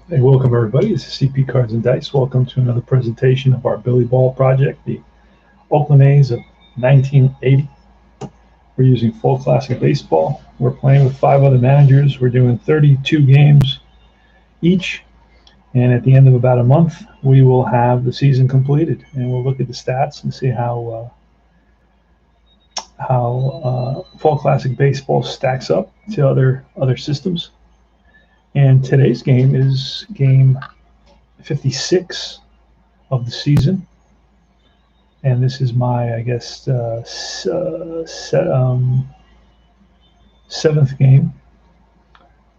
Hey, welcome everybody. This is CP Cards and Dice. Welcome to another presentation of our Billy Ball project, the Oakland A's of 1980. We're using full classic baseball. We're playing with 5 other managers. We're doing 32 games each, and at the end of about a month, we will have the season completed, and we'll look at the stats and see how full classic baseball stacks up to other systems. And today's game is game 56 of the season, and this is my, I guess, 7th game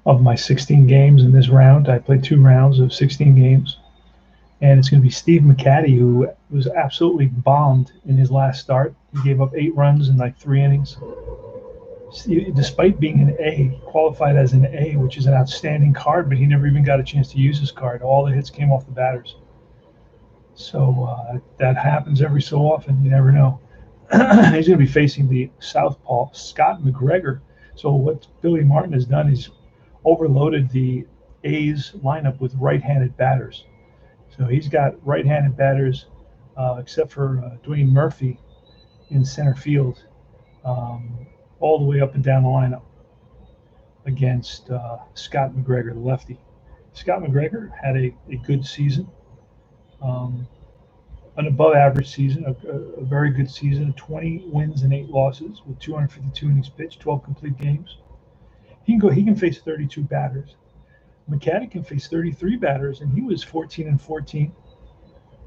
of my 16 games in this round. I played 2 rounds of 16 games, and it's going to be Steve McCatty, who was absolutely bombed in his last start. He gave up 8 runs in like 3 innings. Despite being an A, qualified as an A, which is an outstanding card, but he never even got a chance to use his card. All the hits came off the batters. So that happens every so often. You never know. He's going to be facing the southpaw, Scott McGregor. So what Billy Martin has done is overloaded the A's lineup with right-handed batters. So he's got right-handed batters, except for Dwayne Murphy in center field, all the way up and down the lineup against Scott McGregor, the lefty. Scott McGregor had a good season, an above-average season, a very good season, 20 wins and 8 losses with 252 innings pitched, 12 complete games. He can face 32 batters. McCatty can face 33 batters, and he was 14 and 14.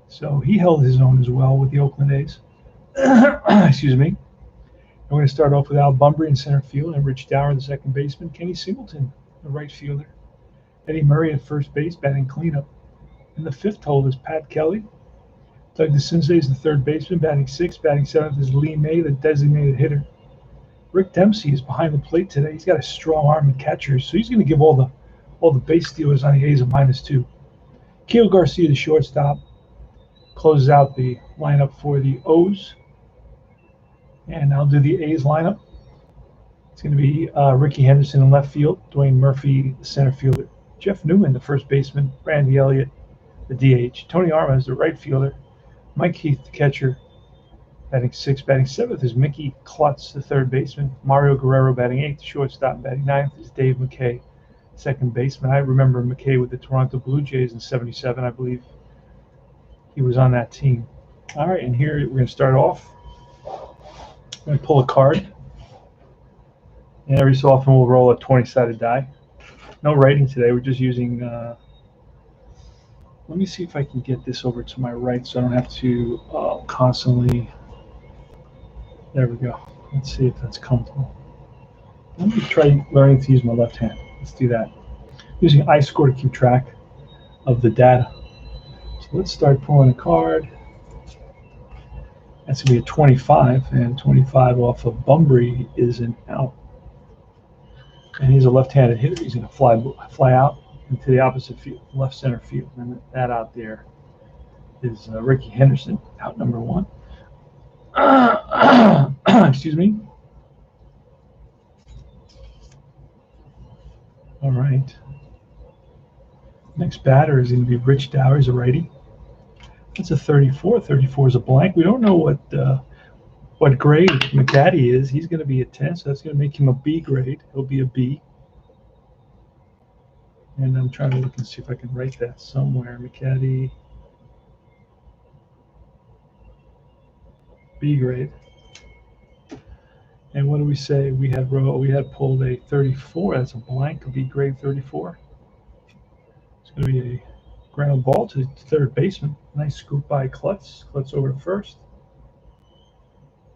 So he held his own as well with the Oakland A's. Excuse me. We're going to start off with Al Bumbry in center field and Rich Dower, the second baseman, Kenny Singleton, the right fielder, Eddie Murray at first base, batting cleanup. In the 5th hole is Pat Kelly. Doug DeCinces is the third baseman, batting 6th. Batting 7th is Lee May, the designated hitter. Rick Dempsey is behind the plate today. He's got a strong arm and catcher, so he's going to give all the base stealers on the A's a -2. Keo Garcia, the shortstop, closes out the lineup for the O's. And I'll do the A's lineup. It's going to be Ricky Henderson in left field, Dwayne Murphy, the center fielder, Jeff Newman, the first baseman, Randy Elliott, the DH, Tony Armas, the right fielder, Mike Heath, the catcher, batting 6th. Batting 7th is Mickey Klutz, the third baseman, Mario Guerrero batting 8th, the shortstop. Batting 9th is Dave McKay, second baseman. I remember McKay with the Toronto Blue Jays in '77, I believe. He was on that team. All right, and here we're going to start off. I'm going to pull a card, and every so often we'll roll a 20-sided die. No writing today. We're just using, let me see if I can get this over to my right so I don't have to constantly, there we go. Let's see if that's comfortable. Let me try learning to use my left hand. Let's do that. Using iScore to keep track of the data. So let's start pulling a card. That's going to be a 25, and 25 off of Bunbury is an out. And he's a left-handed hitter. He's going to fly out into the opposite field, left center field. And that out there is Ricky Henderson, out number 1. Excuse me. All right. Next batter is going to be Rich Dower. He's a righty. That's a 34. 34 is a blank. We don't know what grade McCaddy is. He's going to be a 10, so that's going to make him a B grade. He'll be a B. And I'm trying to look and see if I can write that somewhere. McCaddy, B grade. And what do we say? We had pulled a 34. That's a blank, a B grade 34. It's going to be a ground ball to third baseman. Nice scoop by Klutz. Klutz over to first.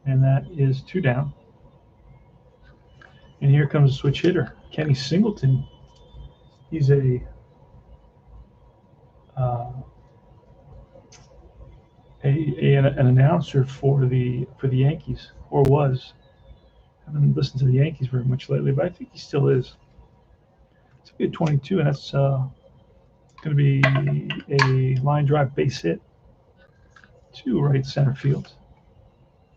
And that is 2 down. And here comes a switch hitter, Kenny Singleton. He's an announcer for the Yankees, or was. I haven't listened to the Yankees very much lately, but I think he still is. It's going to be a 22, and that's going to be a line drive base hit to right center field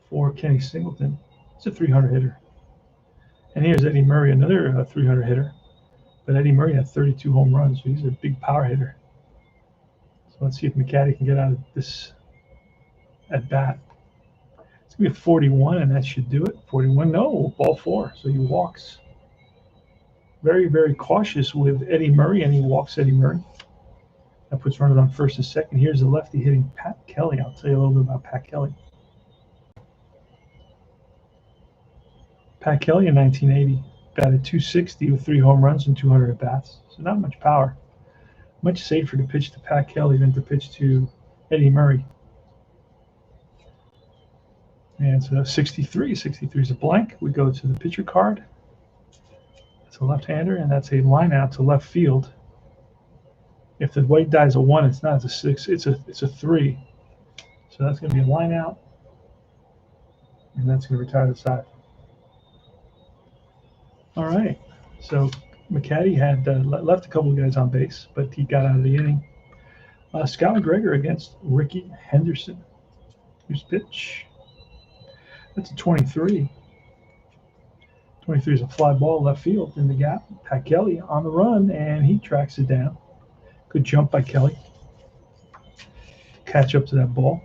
for Kenny Singleton. It's a 300 hitter. And here's Eddie Murray, another 300 hitter. But Eddie Murray had 32 home runs, so he's a big power hitter. So let's see if McCaddy can get out of this at bat. It's going to be a 41, and that should do it. 41, no, ball 4, so he walks. Very, very cautious with Eddie Murray, and he walks Eddie Murray. That puts runners on first and second. Here's the lefty hitting Pat Kelly. I'll tell you a little bit about Pat Kelly. Pat Kelly in 1980 batted .260 with 3 home runs and 200 at-bats. So not much power. Much safer to pitch to Pat Kelly than to pitch to Eddie Murray. And it's a 63. 63 is a blank. We go to the pitcher card. It's a left-hander, and that's a line out to left field. If the white die is a 1, it's not a 6. It's a 3. So that's going to be a line out, and that's going to retire the side. All right. So McCaddy had left a couple of guys on base, but he got out of the inning. Scott McGregor against Ricky Henderson. Here's pitch. That's a 23. 23 is a fly ball left field in the gap. Pat Kelly on the run, and he tracks it down. Good jump by Kelly. Catch up to that ball.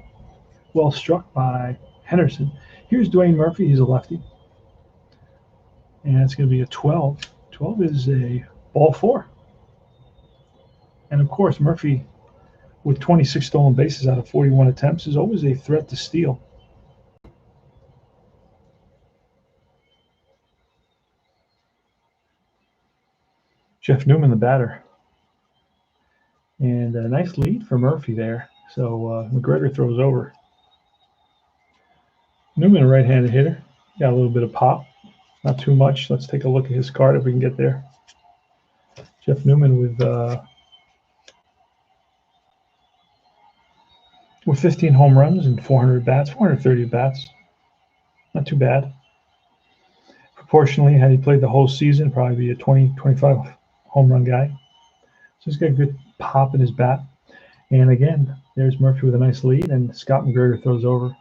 Well struck by Henderson. Here's Dwayne Murphy. He's a lefty. And it's going to be a 12. 12 is a ball 4. And, of course, Murphy, with 26 stolen bases out of 41 attempts, is always a threat to steal. Jeff Newman, the batter. And a nice lead for Murphy there. So McGregor throws over. Newman, a right-handed hitter. Got a little bit of pop. Not too much. Let's take a look at his card if we can get there. Jeff Newman with 15 home runs and 400 bats, 430 bats. Not too bad. Proportionally, had he played the whole season, probably be a 20, 25 home run guy. So he's got a good pop in his bat. And again, there's Murphy with a nice lead, and Scott McGregor throws over.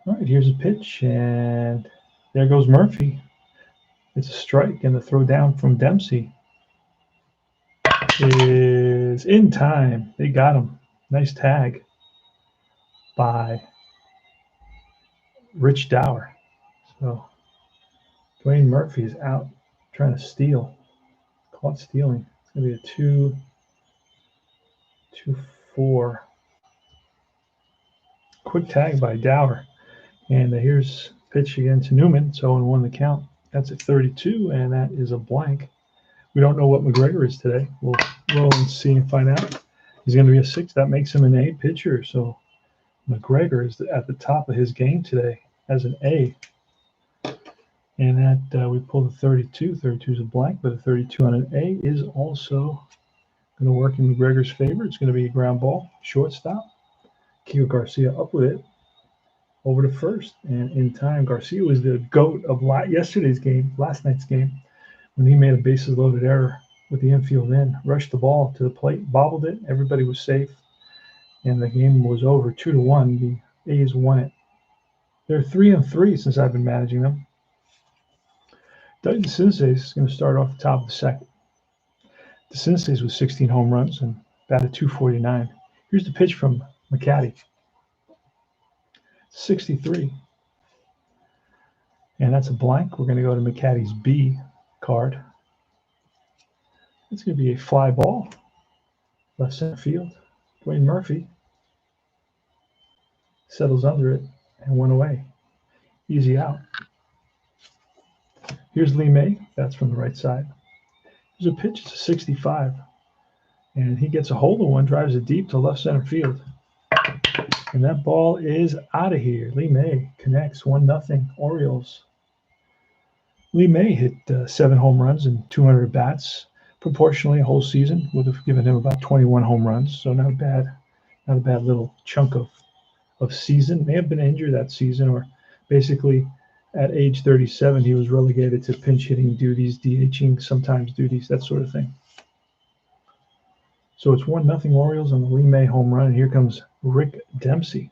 All right, here's a pitch, and there goes Murphy. It's a strike, and the throw down from Dempsey is in time. They got him. Nice tag by Rich Dower. So Dwayne Murphy is out trying to steal. Caught stealing. It's going to be a 2-4. Quick tag by Dower. And here's pitch again to Newman. So 0-1 the count. That's a 32, and that is a blank. We don't know what McGregor is today. We'll roll and see and find out. He's going to be a 6. That makes him an A pitcher. So McGregor is at the top of his game today as an A. And that we pulled a 32. 32 is a blank, but a 32 on an A is also going to work in McGregor's favor. It's going to be a ground ball, shortstop. Kiko Garcia up with it over to first, and in time, Garcia was the GOAT of last night's game, when he made a bases loaded error with the infield in, rushed the ball to the plate, bobbled it, everybody was safe, and the game was over 2-1. The A's won it. They're 3-3 since I've been managing them. Doug DeCinces is going to start off the top of the second. DeCinces with 16 home runs and batted .249. Here's the pitch from McCatty. 63. And that's a blank. We're going to go to McCatty's B card. It's going to be a fly ball. Left center field. Dwayne Murphy settles under it and went away. Easy out. Here's Lee May. That's from the right side. There's a pitch. It's a 65. And he gets a hold of one, drives it deep to left center field. And that ball is out of here. Lee May connects 1-0 Orioles. Lee May hit 7 home runs and 200 at-bats. Proportionally, a whole season would have given him about 21 home runs. So not a bad little chunk of season. May have been injured that season, or basically at age 37, he was relegated to pinch hitting duties, DHing sometimes duties, that sort of thing. So it's 1-0 Orioles on the Lee May home run. And here comes Rick Dempsey.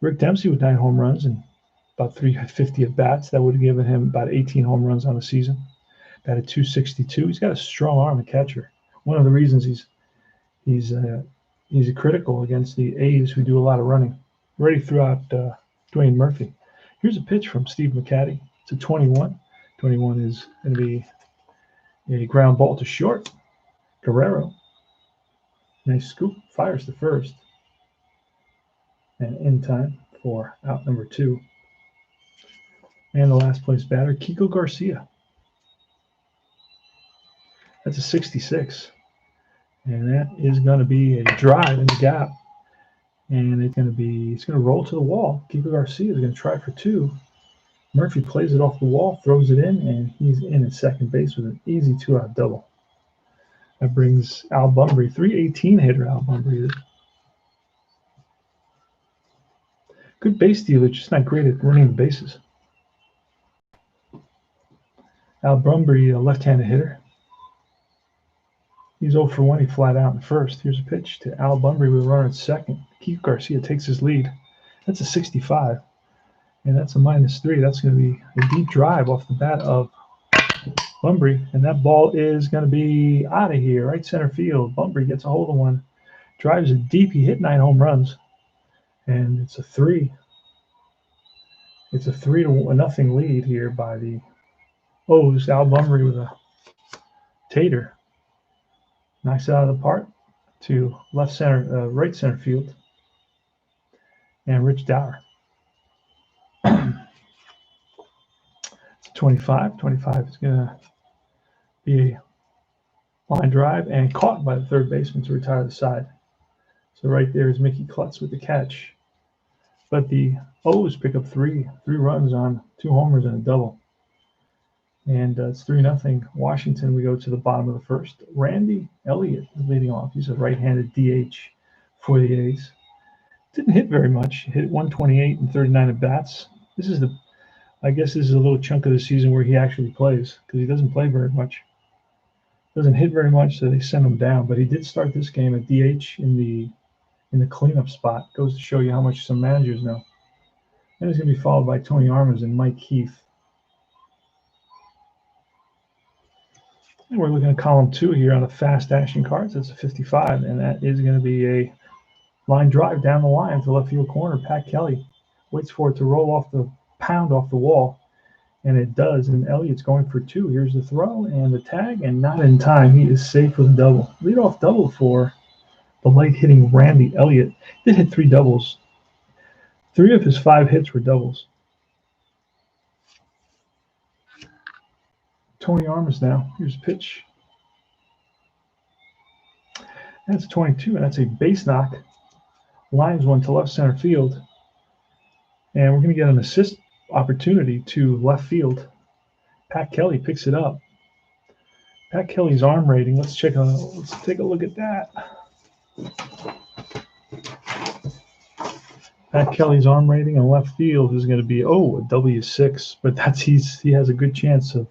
Rick Dempsey with 9 home runs and about 350 at bats. That would have given him about 18 home runs on the season. Batted .262. He's got a strong arm, a catcher. One of the reasons he's critical against the A's, who do a lot of running. Already threw out Dwayne Murphy. Here's a pitch from Steve McCatty. It's a 21. 21 is going to be a ground ball to short. Guerrero. Nice scoop. Fires to first. And in time for out number 2. And the last place batter, Kiko Garcia. That's a 66. And that is going to be a drive in the gap. And it's going to roll to the wall. Kiko Garcia is going to try for 2. Murphy plays it off the wall, throws it in, and he's in at second base with an easy 2-out double. That brings Al Bunbury, 318 hitter Al Bunbury. Good base stealer, just not great at running the bases. Al Bunbury, a left-handed hitter. He's 0 for 1. He flat out in first. Here's a pitch to Al Bunbury with a runner at second. Keith Garcia takes his lead. That's a 65. And that's a -3. That's going to be a deep drive off the bat of Bunbury. And that ball is going to be out of here, right center field. Bunbury gets a hold of one. Drives it deep. He hit 9 home runs. And it's a 3. It's a 3-0 lead here by the O's. Al Bunbury with a tater. Knocks it out of the park to right center field. And Rich Dower. 25. 25 is going to be a line drive and caught by the third baseman to retire the side. So right there is Mickey Klutz with the catch. But the O's pick up three runs on 2 homers and a double. And it's 3-0 Washington. We go to the bottom of the first. Randy Elliott is leading off. He's a right-handed DH for the A's. Didn't hit very much. Hit 128 and 39 at bats. I guess this is a little chunk of the season where he actually plays, because he doesn't play very much. Doesn't hit very much, so they send him down. But he did start this game at DH in the cleanup spot. Goes to show you how much some managers know. And he's going to be followed by Tony Armas and Mike Heath. And we're looking at column 2 here on the fast action cards. That's a 55, and that is going to be a line drive down the line to left field corner. Pat Kelly waits for it to roll off the pound off the wall, and it does. And Elliott's going for 2. Here's the throw and the tag, and not in time. He is safe with a double. Leadoff double for the light-hitting Randy Elliott. Did hit 3 doubles. 3 of his 5 hits were doubles. Tony Armas now. Here's a pitch. That's a 22, and that's a base knock. Lines one to left center field. And we're going to get an assist opportunity to left field. Pat Kelly picks it up. Pat Kelly's arm rating. Let's take a look at that. Pat Kelly's arm rating in left field is going to be a W6, but he has a good chance of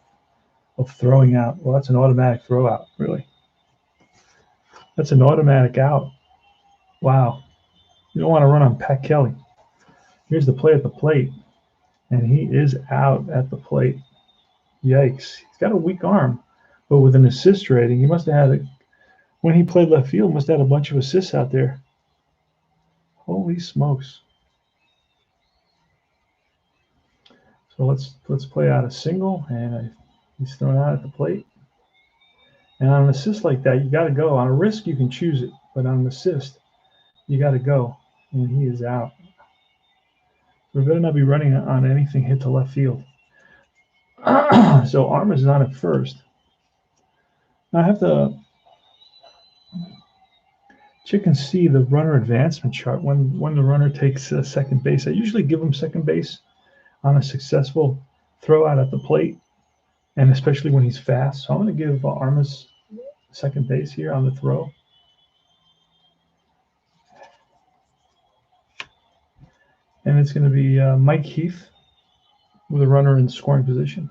throwing out. Well, that's an automatic throw out, really. That's an automatic out. Wow. You don't want to run on Pat Kelly. Here's the play at the plate, and he is out at the plate. Yikes. He's got a weak arm, but with an assist rating, he must have had when he played left field, must have had a bunch of assists out there. Holy smokes. So let's play out a single, and he's thrown out at the plate. And on an assist like that, you got to go. On a risk, you can choose it, but on an assist, you got to go, and he is out. We better not be running on anything hit to left field. So Arm is not at first. Now I have to check and see the runner advancement chart when the runner takes second base. I usually give him second base on a successful throw out at the plate, and especially when he's fast. So I'm going to give Armas second base here on the throw. And it's going to be Mike Heath with a runner in scoring position.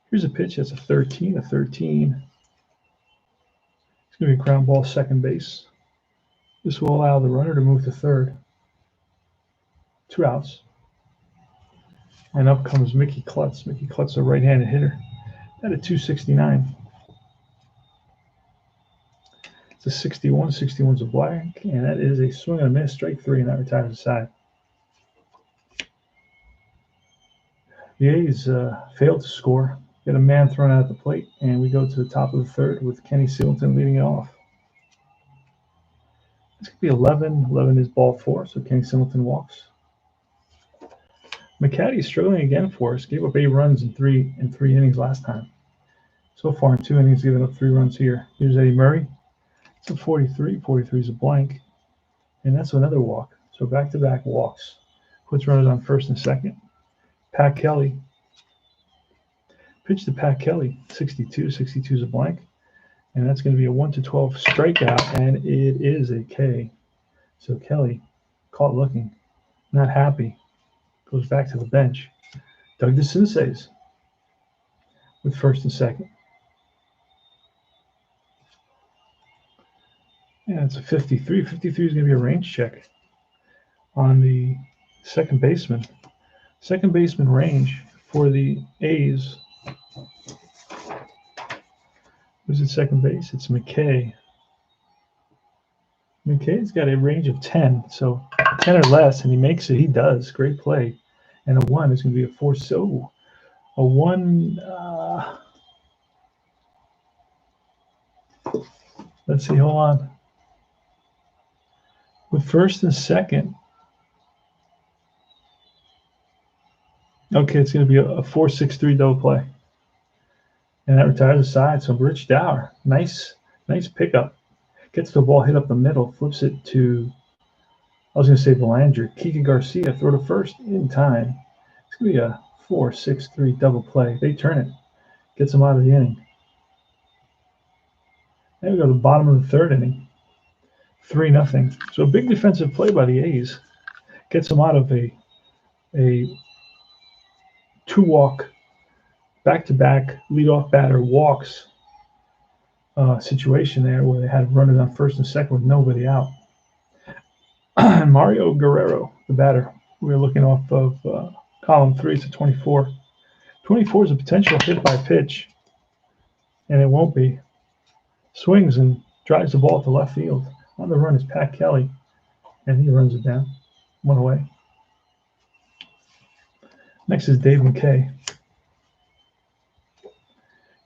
Here's a pitch. That's a 13. It's going to be a ground ball second base. This will allow the runner to move to third. 2 outs. And up comes Mickey Klutz. Mickey Klutz, a right-handed hitter. At a 269. It's a 61. 61's a blank. And that is a swing and a miss. Strike 3, and that retires the side. The A's failed to score. Get a man thrown out at the plate, and we go to the top of the third with Kenny Singleton leading it off. It's going to be 11. 11 is ball 4, so Kenny Singleton walks. McCatty is struggling again for us. Gave up 8 runs in three innings last time. So far in 2 innings, giving up 3 runs here. Here's Eddie Murray. It's a 43. 43 is a blank, and that's another walk. So back-to-back walks. Puts runners on first and second. Pat Kelly. Pitch to Pat Kelly, 62. 62 is a blank. And that's going to be a 1-12 strikeout, and it is a K. So Kelly, caught looking, not happy, goes back to the bench. Doug DeCinces with first and second. Yeah, it's a 53. 53 is going to be a range check on the second baseman. Second baseman range for the A's. Who's at second base? It's McKay. McKay's got a range of 10, so 10 or less, and he makes it. He does. Great play. And a 1 is going to be a 4. So a 1. Let's see. Hold on. With first and second. Okay, it's going to be a 4-6-3 double play. And that retires the side. So Rich Dower, nice pickup. Gets the ball hit up the middle, flips it to, I was going to say Belanger. Kike Garcia, throw to first in time. It's going to be a 4-6-3 double play. They turn it. Gets them out of the inning. Then we go to the bottom of the third inning. 3-0. So a big defensive play by the A's. Gets them out of a 2-walk, back-to-back leadoff batter walks situation there where they had runners on first and second with nobody out. Mario Guerrero, the batter. We're looking off of column 3. It's a 24. 24 is a potential hit by pitch, and it won't be. Swings and drives the ball to left field. On the run is Pat Kelly, and he runs it down. 1 away. Next is Dave McKay.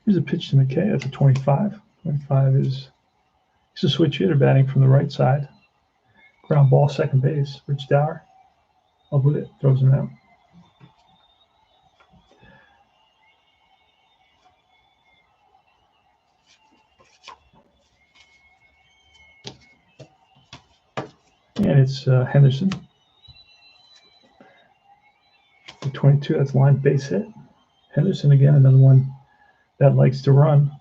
Here's a pitch to McKay. That's a 25. 25 is he's a switch hitter batting from the right side. Ground ball, second base. Rich Dower up with it, throws him out. And it's Henderson. The 22, that's line base hit. Henderson again, another one that likes to run.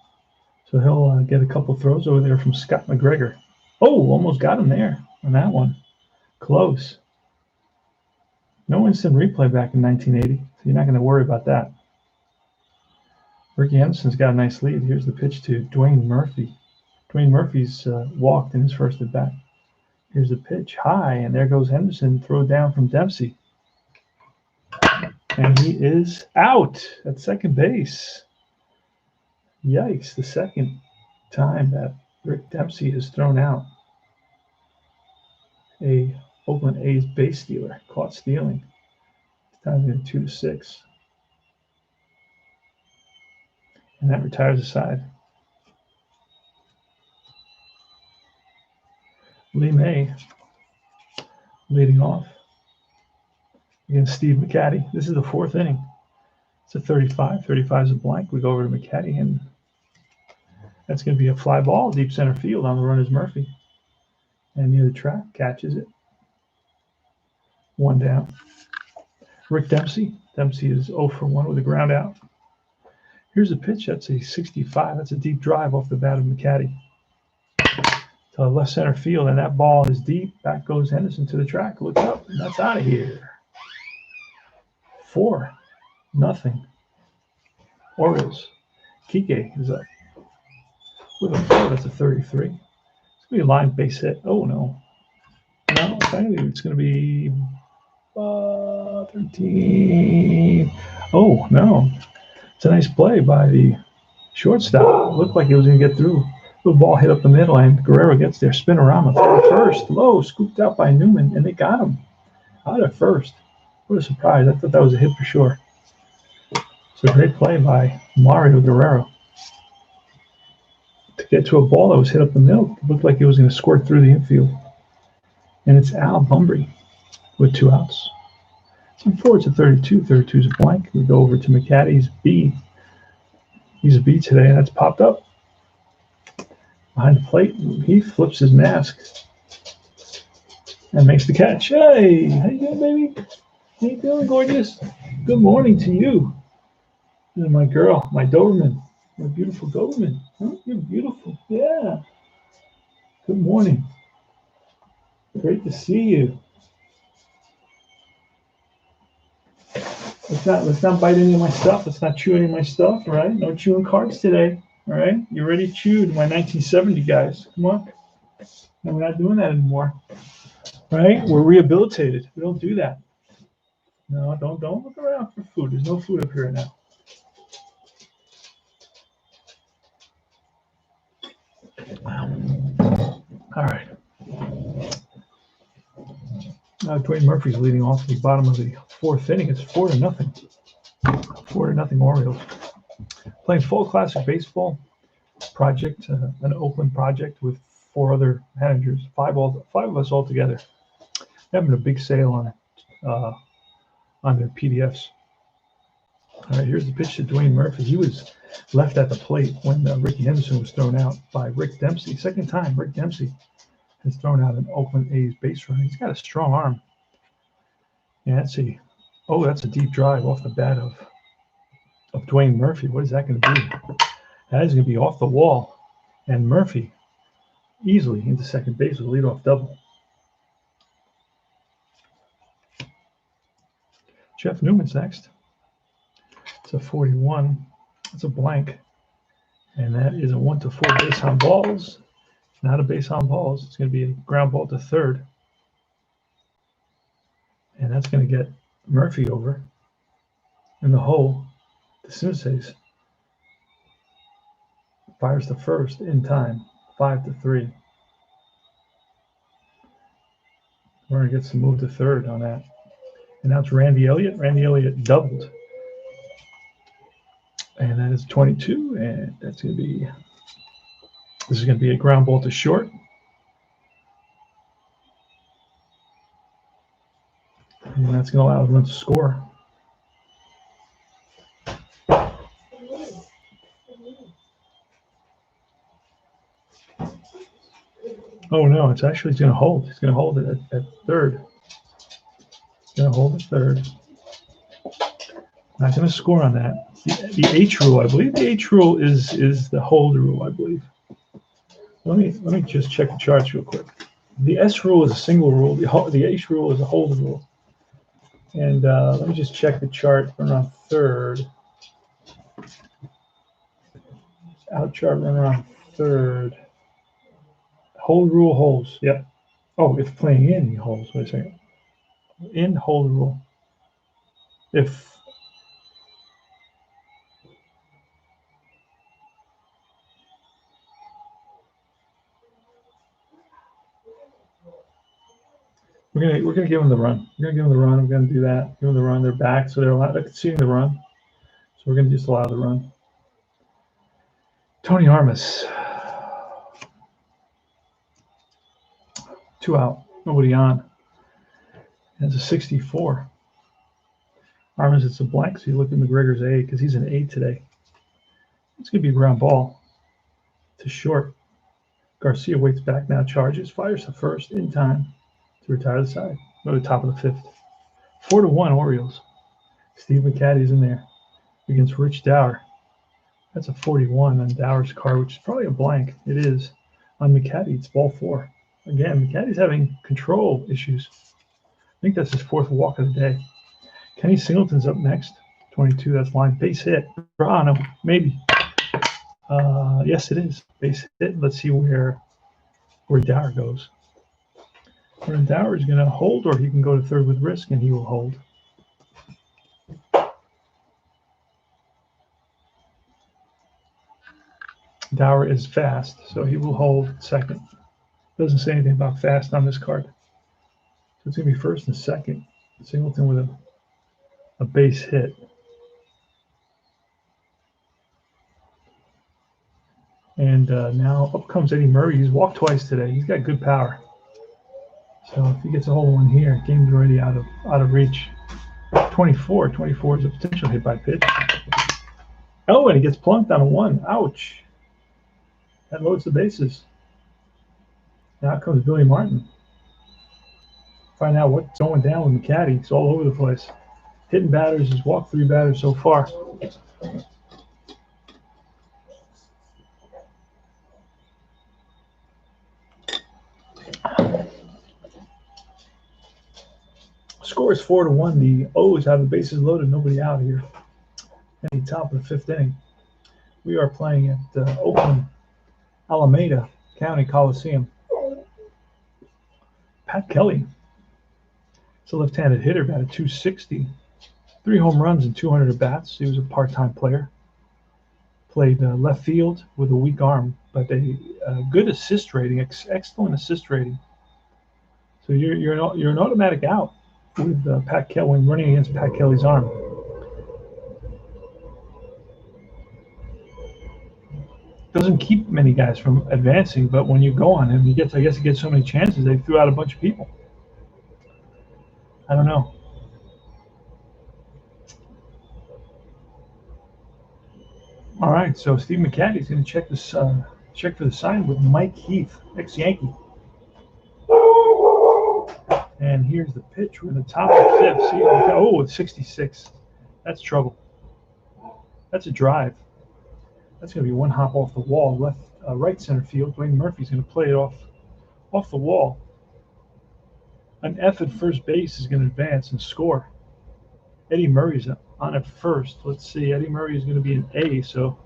So he'll get a couple throws over there from Scott McGregor. Oh, almost got him there on that one. Close. No instant replay back in 1980, so you're not going to worry about that. Ricky Henderson's got a nice lead. Here's the pitch to Dwayne Murphy. Dwayne Murphy's walked in his first at bat. Here's the pitch, high, and there goes Henderson. Throw down from Dempsey. And he is out at second base. Yikes, the second time that Rick Dempsey has thrown out a Oakland A's base stealer, caught stealing. It's time to get 2-6. And that retires the side. Lee May leading off against Steve McCatty. This is the fourth inning. It's a 35. 35 is a blank. We go over to McCatty, and that's going to be a fly ball, deep center field. On the run is Murphy. And near the track, catches it. One down. Rick Dempsey. Dempsey is 0 for 1 with a ground out. Here's a pitch. That's a 65. That's a deep drive off the bat of McCatty to left center field, and that ball is deep. Back goes Henderson to the track. Looks up, and that's out of here. 4-0. Orioles. Kike is up with a 4. That's a 33. It's going to be a line base hit. Oh, no. No, it's going to be 13. Oh, no. It's a nice play by the shortstop. It looked like he was going to get through. The ball hit up the middle, and Guerrero gets there. Spinorama throw first. Low, scooped out by Newman, and they got him out at first. What a surprise. I thought that was a hit for sure. It's a great play by Mario Guerrero to get to a ball that was hit up the middle. It looked like it was going to squirt through the infield. And it's Al Bumbry with 2 outs. So forward to 32. 32 is a blank. We go over to McCatty's B. He's a B today, and that's popped up. Behind the plate, he flips his mask and makes the catch. Hey, how you doing, baby? How you doing, gorgeous? Good morning to you. This is my girl, my Doberman, my beautiful Doberman. Huh? You're beautiful. Yeah. Good morning. Great to see you. Let's not bite any of my stuff. Let's not chew any of my stuff, all right? No chewing cards today, all right? You already chewed my 1970 guys. Come on. No, we're not doing that anymore, right? We're rehabilitated. We don't do that. No, don't look around for food. There's no food up here now. All right. Dwayne Murphy's leading off the bottom of the fourth inning. It's 4-0. 4-0 Orioles. Playing Fall Classic Baseball project, an Oakland project with 4 other managers, 5 of us all together. Having a big sale on their PDFs. All right, here's the pitch to Dwayne Murphy. He was left at the plate when Ricky Henderson was thrown out by Rick Dempsey. Second time Rick Dempsey has thrown out an Oakland A's base runner. He's got a strong arm. Yeah, that's a deep drive off the bat of Dwayne Murphy. What is that going to be? That is going to be off the wall. And Murphy easily into second base with a leadoff double. Jeff Newman's next. It's a 41. It's a blank. And that is a 1-4 base on balls. Not a base on balls. It's going to be a ground ball to third. And that's going to get Murphy over in the hole. DeSouza fires to first in time. 5-3. Warner gets to move to third on that. And now it's Randy Elliott. Randy Elliott doubled. And that is 22. And that's going to be... This is going to be a ground ball to short. And that's going to allow the run to score. Oh, no, it's going to hold. It's going to hold it at third. It's going to hold at third. Not going to score on that. The H rule, I believe the H rule is the hold rule, I believe. Let me just check the charts real quick. The S rule is a single rule. The H rule is a hold rule. And let me just check the chart. Runner on third. Out chart, runner on third. Hold rule holds. Yep. Oh, if playing in, he holds. Wait a second. In hold rule. If we're gonna give them the run. We're gonna give them the run. We're gonna do that. Give them the run. They're back, so they're conceding the run. So we're gonna just allow the run. Tony Armas. 2 out. Nobody on. That's a 64. Armas, it's a blank, so you look at McGregor's A because he's an A today. It's going to be a ground ball to short. Garcia waits back now, charges, fires the first in time to retire the side. Go to the top of the fifth. 4-1 Orioles. Steve McCatty's in there against Rich Dower. That's a 41 on Dower's card, which is probably a blank. It is. On McCatty, it's ball 4. Again, McCatty's having control issues. I think that's his 4th walk of the day. Kenny Singleton's up next. 22, that's line. Base hit. Oh, no, maybe. Yes, it is. Base hit. Let's see where Dower goes. Dower is going to hold, or he can go to third with risk, and he will hold. Dower is fast, so he will hold second. Doesn't say anything about fast on this card. So it's going to be first and second. Singleton with a base hit. And now up comes Eddie Murray. He's walked twice today. He's got good power. So if he gets a hold of one here, game's already out of reach. 24 is a potential hit by pitch. Oh, and he gets plunked on a 1. Ouch. That loads the bases. Now comes Billy Martin. Find out what's going down with McCatty. He's all over the place. Hitting batters. He's walked 3 batters so far. Score is 4-1. The O's have the bases loaded. Nobody out here. At the top of the 5th inning. We are playing at Oakland, Alameda County Coliseum. Pat Kelly. He's a left-handed hitter, batted .260. 3 home runs and 200 at-bats. He was a part-time player. Played left field with a weak arm, but a good assist rating, excellent assist rating. So you're an automatic out with Pat Kelly when running against Pat Kelly's arm. Doesn't keep many guys from advancing, but when you go on him, he gets so many chances. They threw out a bunch of people. I don't know. All right, so Steve McCatty's going to check for the sign with Mike Heath, ex-Yankee. And here's the pitch. We're in the top of the 5th. See, oh, it's 66. That's trouble. That's a drive. That's going to be one hop off the wall, right center field. Dwayne Murphy's going to play it off the wall. An F at first base is going to advance and score. Eddie Murray's on at first. Let's see. Eddie Murray is going to be an A, so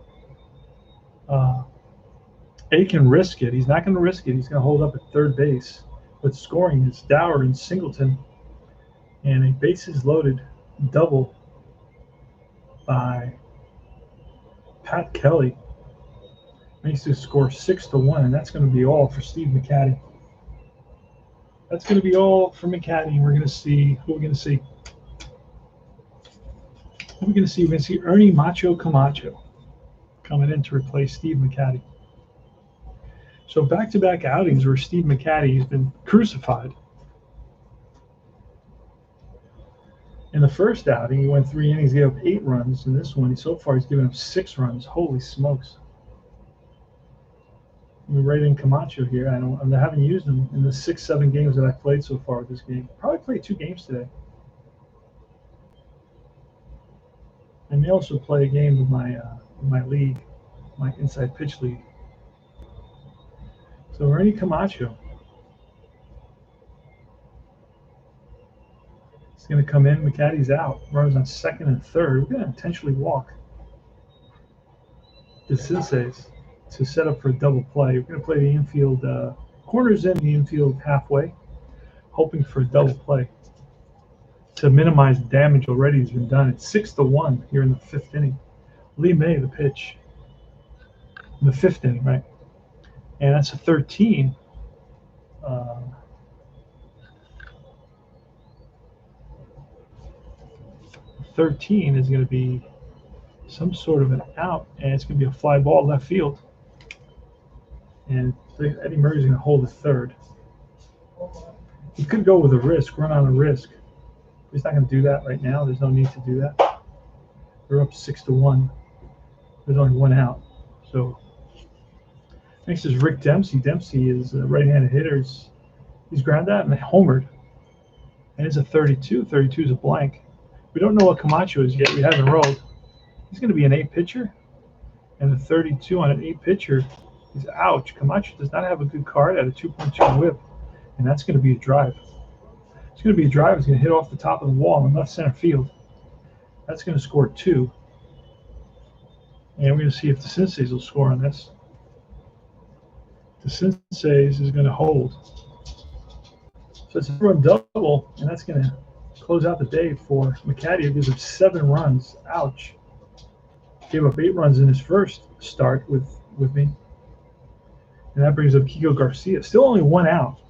A can risk it. He's not going to risk it. He's going to hold up at third base. But scoring is Dower and Singleton. And a bases loaded double by Pat Kelly makes this score 6-1, and that's going to be all for Steve McCatty. That's going to be all for McCatty. We're going to see who we're going to see. Who we're going to see? We're going to see Ernie Macho Camacho coming in to replace Steve McCatty. So back-to-back outings where Steve McCatty has been crucified. In the first outing, he went 3 innings, gave up 8 runs. In this one, so far he's given up 6 runs. Holy smokes! I'm right in Camacho here. I haven't used him in the 6-7 games that I've played so far with this game. Probably played 2 games today. I may also play a game with my league, my inside pitch league. So Ernie Camacho. It's going to come in. McCaddy's out. Runners on second and third. We're going to intentionally walk the Senseis to set up for a double play. We're going to play the infield, corners in the infield halfway, hoping for a double play to minimize the damage already has been done. It's 6-1 here in the fifth inning. Lee May, the pitch in the fifth inning, right? And that's a 13. 13 is going to be some sort of an out, and it's going to be a fly ball left field. And Eddie Murray's going to hold the third. He could go with a risk, run on a risk. He's not going to do that right now. There's no need to do that. They're up 6-1. There's only one out. So next is Rick Dempsey. Dempsey is a right-handed hitter. He's ground out and homered. And it's a 32. 32 is a blank. We don't know what Camacho is yet. We haven't rolled. He's going to be an 8 pitcher. And the 32 on an 8 pitcher is ouch. Camacho does not have a good card at a 2.2 whip. And that's going to be a drive. It's going to be a drive. It's going to hit off the top of the wall in left center field. That's going to score 2. And we're going to see if the Senseis will score on this. The Senseis is going to hold. So it's a run double, and that's going to close out the day for McCaddy. It gives him 7 runs. Ouch. Gave up 8 runs in his first start with me. And that brings up Kiko Garcia. Still only 1 out.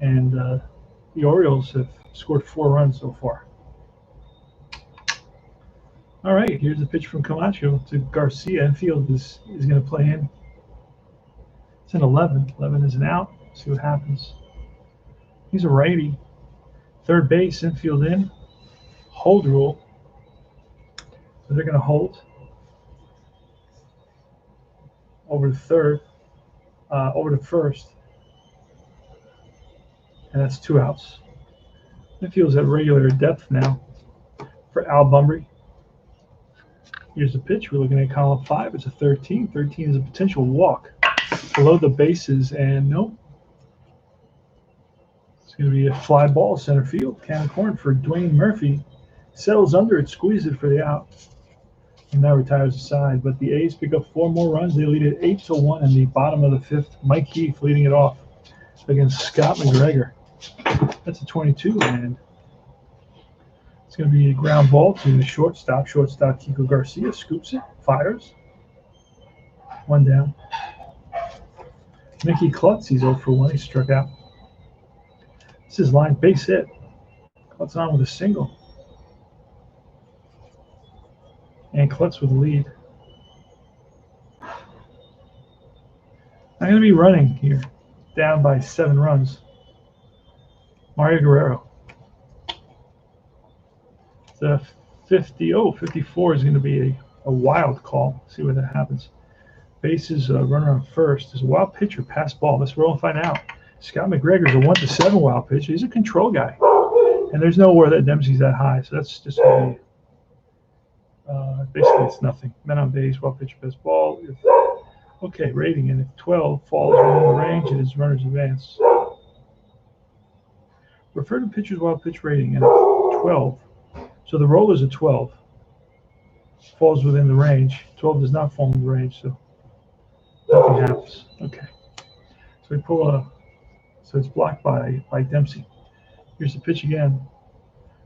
And the Orioles have scored 4 runs so far. All right, here's the pitch from Camacho to Garcia. Infield is going to play in. It's an 11. 11 is an out. See what happens. He's a righty. Third base, infield in. Hold rule. So they're going to hold. Over to third. Over to first. And that's 2 outs. Infield's at regular depth now for Al Bumbry. Here's the pitch. We're looking at column 5. It's a 13. 13 is a potential walk below the bases, and nope. It's going to be a fly ball center field. Can of corn for Dwayne Murphy. Settles under it, squeezes it for the out, and now retires aside. But the A's pick up 4 more runs. They lead it 8-1 in the bottom of the 5th. Mike Keith leading it off against Scott McGregor. That's a 22, and it's going to be a ground ball to the shortstop. Shortstop Kiko Garcia scoops it, fires. 1 down. Mickey Klutz, he's 0 for 1. He struck out. This is line base hit. Klutz on with a single. And Klutz with the lead. I'm going to be running here, down by 7 runs. Mario Guerrero. The 54 is going to be a wild call. See what that happens. Bases, runner on first. There's a wild pitcher, pass ball. Let's roll and find out. Scott McGregor's a 1-7 wild pitcher. He's a control guy. And there's nowhere that Dempsey's that high. So that's just going to be, basically it's nothing. Men on base, wild pitcher, best ball. Okay, rating. And if 12 falls within the range, it is runner's advance. Refer to pitcher's wild pitch rating. And if 12. So the roll is a 12. Falls within the range. 12 does not fall in the range, so nothing happens. Okay. So we pull a. So it's blocked by Dempsey. Here's the pitch again.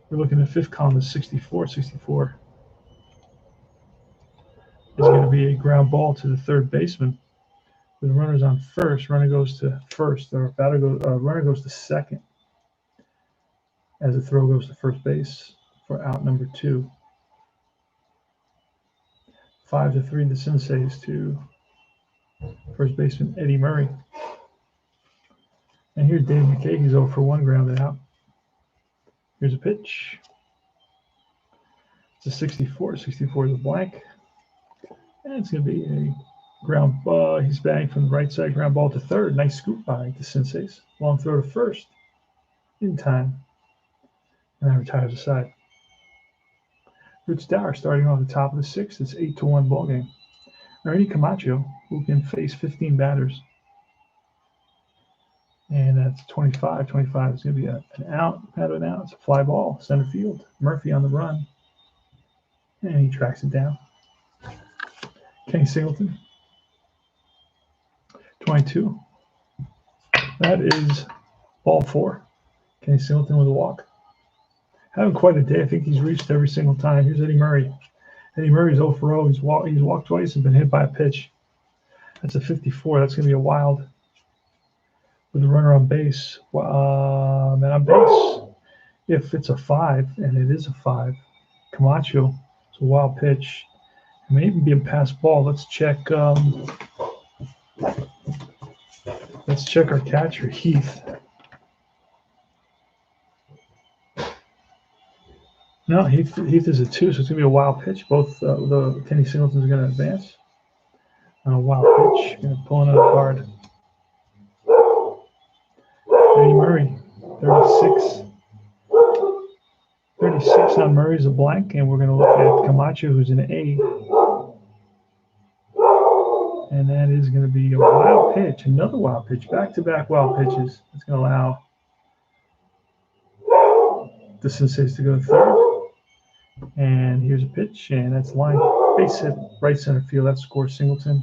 We're looking at 5th column is 64. 64 is going to be a ground ball to the third baseman. With runners on first, runner goes to first, or runner goes to second. As the throw goes to first base for out number 2. 5-3, the Senseis to first baseman Eddie Murray. And here's Dave McKay. He's 0 for 1, grounded out. Here's a pitch. It's a 64. 64 is a blank. And it's going to be a ground ball. He's batting from the right side, ground ball to third. Nice scoop by the Senseis. Long throw to first in time. And that retires aside. Rich Dower starting on the top of the 6th. It's 8-1 ball game. Ernie Camacho, who can face 15 batters. And that's 25. 25 is going to be an out, out of an out. It's a fly ball, center field. Murphy on the run. And he tracks it down. Kenny Singleton. 22. That is ball 4. Kenny Singleton with a walk. Having quite a day. I think he's reached every single time. Here's Eddie Murray. Eddie Murray's 0 for 0. He's walked twice and been hit by a pitch. That's a 54. That's going to be a wild. With a runner on base. Man on base. If it's a 5, and it is a 5, Camacho, it's a wild pitch. It may even be a pass ball. Let's check. Let's check our catcher, Heath. No, Heath is a 2, so it's going to be a wild pitch. Both the Kenny Singleton's going to advance on a wild pitch. Going to pull another card. Eddie Murray, 36. 36 on Murray's a blank, and we're going to look at Camacho, who's an A. And that is going to be a wild pitch, another wild pitch, back-to-back wild pitches. It's going to allow the Sensays to go to third. And here's a pitch, and that's line base hit, right center field. That scores Singleton.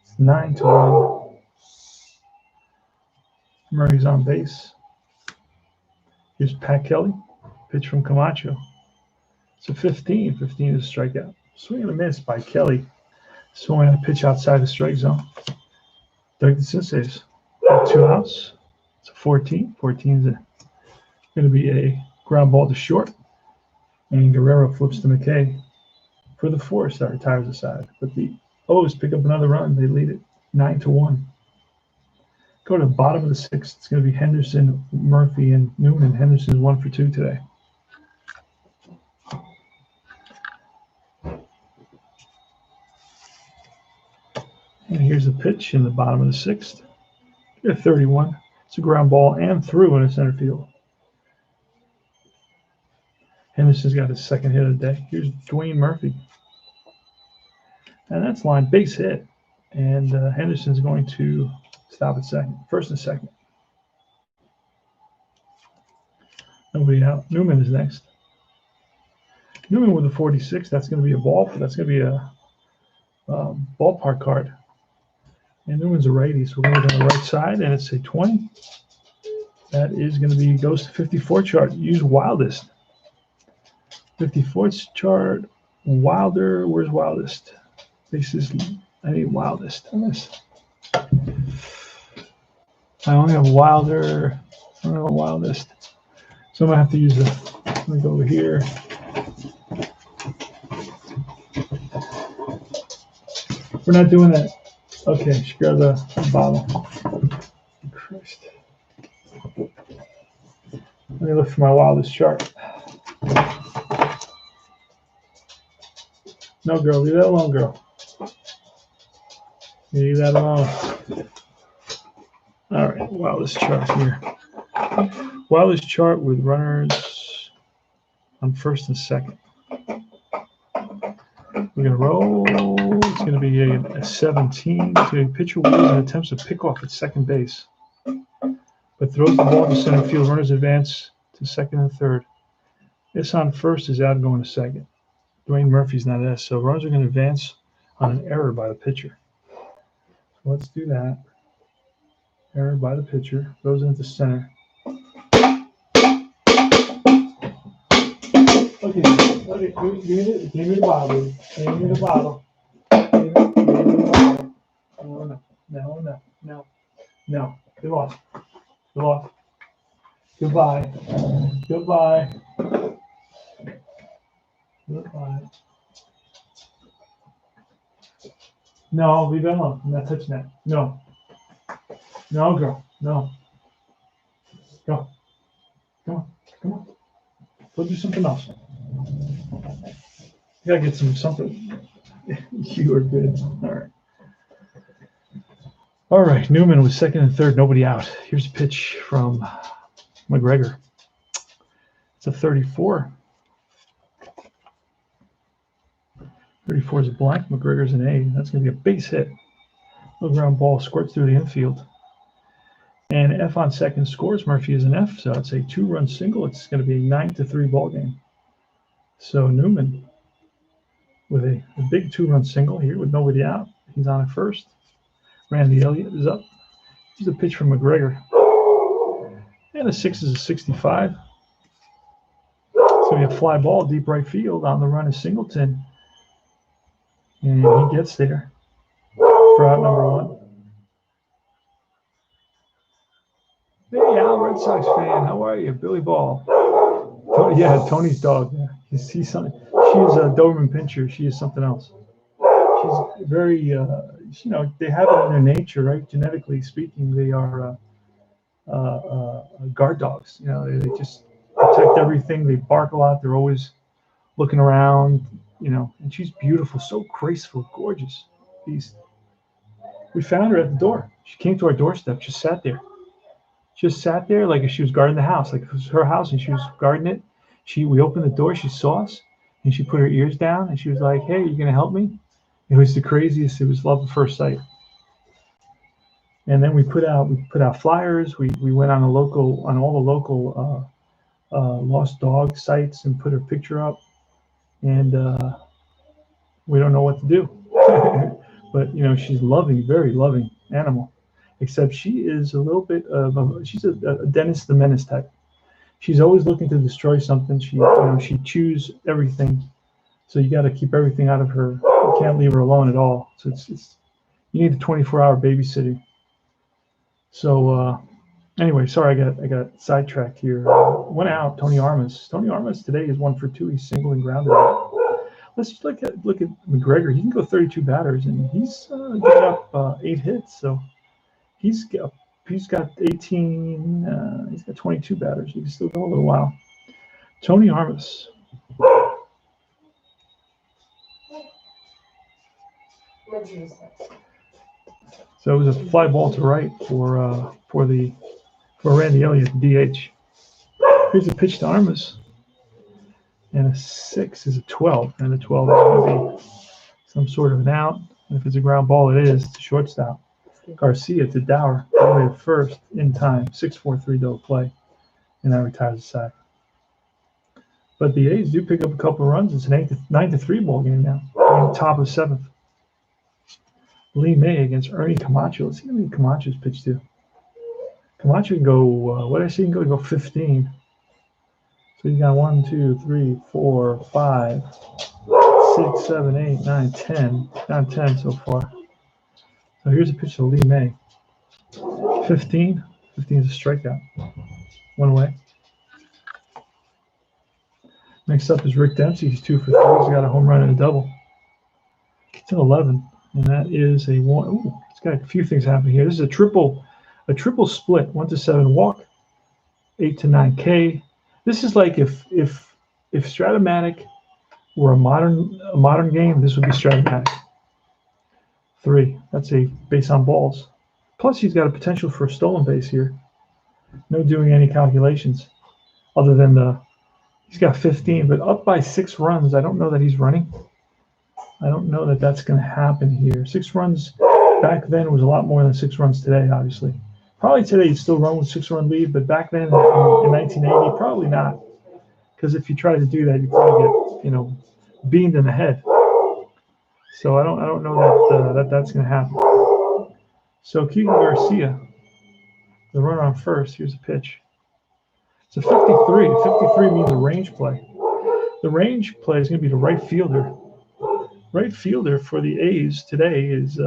It's 9-1. Murray's on base. Here's Pat Kelly. Pitch from Camacho. It's a 15. 15 is a strikeout. Swing and a miss by Kelly. Swinging a pitch outside the strike zone. Doug the Sensays. 2 outs. It's a 14. 14 is going to be a ground ball to short. And Guerrero flips to McKay for the 4th. That retires the side. But the O's pick up another run. They lead it 9-1. Go to the bottom of the 6th. It's going to be Henderson, Murphy, and Newman. Henderson's 1 for 2 today. And here's the pitch in the bottom of the 6th. At 31. It's a ground ball and through in the center field. Henderson's got his 2nd hit of the day. Here's Dwayne Murphy. And that's line base hit. And Henderson's going to stop at second. 1st and 2nd. Nobody out. Newman is next. Newman with a 46. That's going to be a ball. That's going to be a ballpark card. And Newman's a righty, so we're going to go on the right side, and it's a 20. That is going to be goes to 54 chart. Use Wildest. 54th chart. Wilder. Where's Wildest? This is I need Wildest on this. I only have Wilder. I don't have a Wildest. So I'm going to have to use the. Let me go over here. We're not doing that. Okay, just grab the bottle. Christ. Let me look for my Wildest chart. No, girl, leave that alone, girl. Leave that alone. All right, Wildest chart here. Wildest chart with runners on 1st and 2nd. We're going to roll. It's going to be a 17. It's going to be pitcher wheels and attempts to pick off at second base. But throws the ball to center field. Runners advance to 2nd and 3rd. This on 1st is out going to 2nd. Dwayne Murphy's not S. So runners are going to advance on an error by the pitcher. So let's do that. Error by the pitcher. Goes into center. Okay, give me the bottle. Give me the bottle. Give me the bottle. No. Get off. Goodbye. No, leave it alone. I'm not touching that. No, girl. No. Go. Come on. Go do something else. You gotta get something. You are good. All right. Newman was 2nd and 3rd. Nobody out. Here's a pitch from McGregor. It's a 34. 34 is a blank. McGregor's an A. That's going to be a base hit. Little ground ball squirts through the infield. And F on second scores. Murphy is an F, so it's a 2-run single. It's going to be a 9-3 ball game. So Newman with a big 2-run single here with nobody out. He's on at first. Randy Elliott is up. Here's a pitch from McGregor. And a 6 is a 65. So we have fly ball, deep right field. On the run is Singleton. And he gets there for out number 1. Hey, Al, Red Sox fan. How are you? Billy Ball. Yeah, Tony's dog. Yeah. He's something. She is a Doberman Pinscher. She is something else. She's very, they have it in their nature, right? Genetically speaking, they are guard dogs. They just protect everything. They bark a lot. They're always looking around, and she's beautiful, so graceful, gorgeous beast. We found her at the door. She came to our doorstep, just sat there. Just sat there like if she was guarding the house, like it was her house and she was guarding it. We opened the door, she saw us, and she put her ears down and she was like, "Hey, you gonna help me?" It was the craziest. It was love at first sight. And then we put out flyers. We went on all the local lost dog sites and put her picture up. And we don't know what to do. But she's loving, very loving animal. Except she is a little bit she's a Dennis the Menace type. She's always looking to destroy something. She chews everything, so you got to keep everything out of her. You can't leave her alone at all. So it's you need a 24-hour babysitting. So anyway, sorry I got sidetracked here. Went out. Tony Armas. Tony Armas today is 1 for 2. He's single and grounded out. Let's just look at McGregor. He can go 32 batters, and he's given up 8 hits. So. He's got 18. He's got 22 batters. He can still go a little while. Tony Armas. So it was a fly ball to right for Randy Elliott, DH. Here's a pitch to Armas, and a 6 is a 12, and a 12 is going to be some sort of an out. And if it's a ground ball, it is. It's a shortstop. Garcia to Dower, all the way to first in time, 6-4-3 double play, and that retires the side. But the A's do pick up a couple of runs. It's an 9-3 ball game now. We're in the top of 7th. Lee May against Ernie Camacho. Let's see how many Camacho's pitched to. Camacho can go. What did I say? He can go 15. So you got 1, 2, 3, 4, 5, 6, 7, 8, 9, 10. Down 10 so far. So here's a pitch to Lee May. 15. 15 is a strikeout. 1 away. Next up is Rick Dempsey. He's 2 for 3. He's got a home run and a double. It's an 11, and that is a 1. Ooh, it's got a few things happening here. This is a triple split. 1 to 7 walk. 8 to 9 K. This is like if Stratomatic were a modern game, this would be Stratomatic. 3. That's a base on balls. Plus, he's got a potential for a stolen base here. No doing any calculations other than he's got 15, but up by 6 runs. I don't know that he's running. I don't know that that's going to happen here. 6 runs back then was a lot more than 6 runs today, obviously. Probably today you'd still run with 6-run lead, but back then in 1980, probably not. Because if you try to do that, you probably get, beamed in the head. So I don't know that's going to happen. So Keegan Garcia, the runner on first. Here's a pitch. It's a 53. 53 means a range play. The range play is going to be the right fielder. Right fielder for the A's today is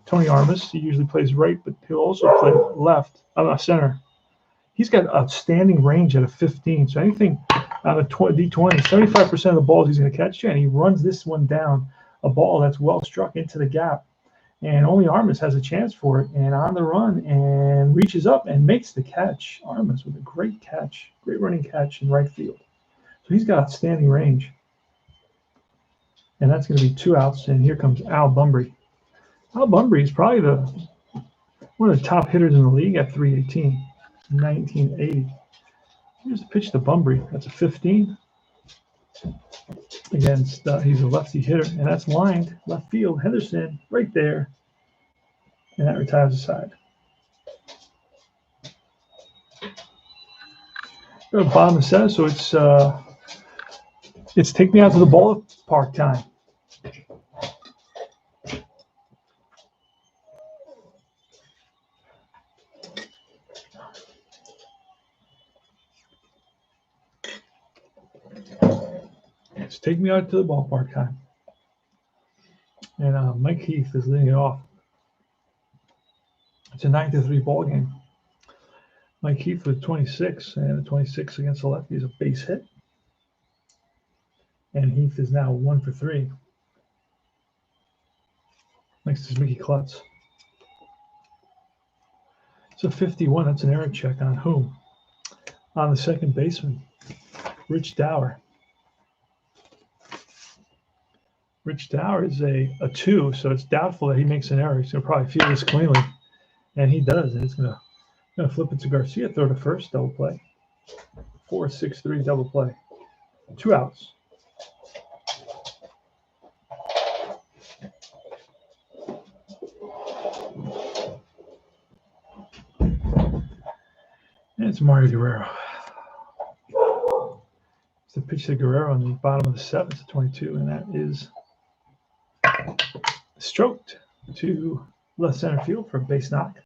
Tony Armas. He usually plays right, but he'll also play left, center. He's got outstanding range at a 15. So anything out of D20, 75% of the balls he's going to catch, and he runs this one down. A ball that's well struck into the gap, and only Armas has a chance for it, and on the run and reaches up and makes the catch. Armas with a great catch, great running catch in right field. So he's got outstanding range, and that's going to be 2 outs. And here comes Al Bunbury. Al Bunbury is probably one of the top hitters in the league at 318, 1980. Here's the pitch to Bunbury. That's a 15. Against he's a lefty hitter, and that's lined left field. Henderson right there, and that retires the side. Bottom of the seventh, so it's take me out to the ballpark time. It's take me out to the ballpark time. And Mike Heath is leading it off. It's a 9-3 ball game. Mike Heath with 26, and a 26 against the lefty is a base hit. And Heath is now 1 for 3. Next is Mickey Klutz. It's a 51. That's an error check on whom? On the second baseman, Rich Dower. Rich Dower is a 2, so it's doubtful that he makes an error. He's going to probably field this cleanly, and he does. And it's going to flip it to Garcia, throw to first, double play. 4-6-3 double play. 2 outs. And it's Mario Guerrero. It's the pitch to Guerrero on the bottom of the seventh, 22, and that is stroked to left center field for a base knock.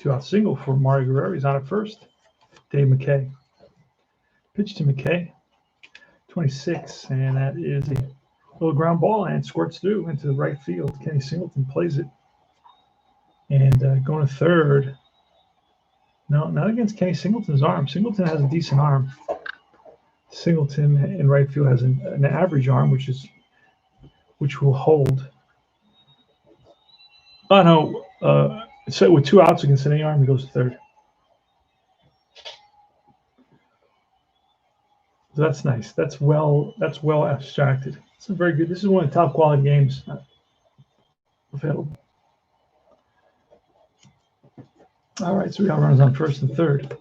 2-out single for Mario Guerrero. He's on at first. Dave McKay. Pitch to McKay, 26, and that is a little ground ball and squirts through into the right field. Kenny Singleton plays it. And going to third. No, not against Kenny Singleton's arm. Singleton has a decent arm. Singleton in right field has an average arm, which will hold. Oh no! So with 2 outs against any arm, he goes to third. So that's nice. That's well abstracted. It's very good. This is one of the top quality games available. All right, so we got runners on first and third.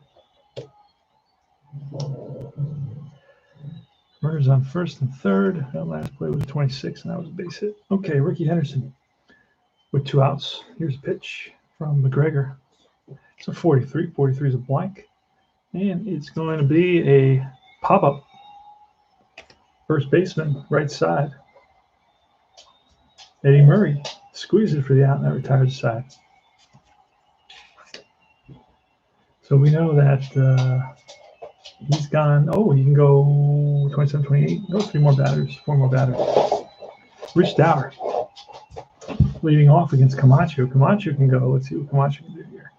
Runners on first and third. That last play was 26, and that was a base hit. Okay, Ricky Henderson with 2 outs. Here's a pitch from McGregor. It's a 43. 43 is a blank. And it's going to be a pop-up. First baseman, right side. Eddie Murray squeezes for the out, and that retires the side. So we know that he's gone. Oh, he can go 27, 28. No, 4 more batters. Rich Dower leading off against Camacho. Camacho can go. Let's see what Camacho can do here.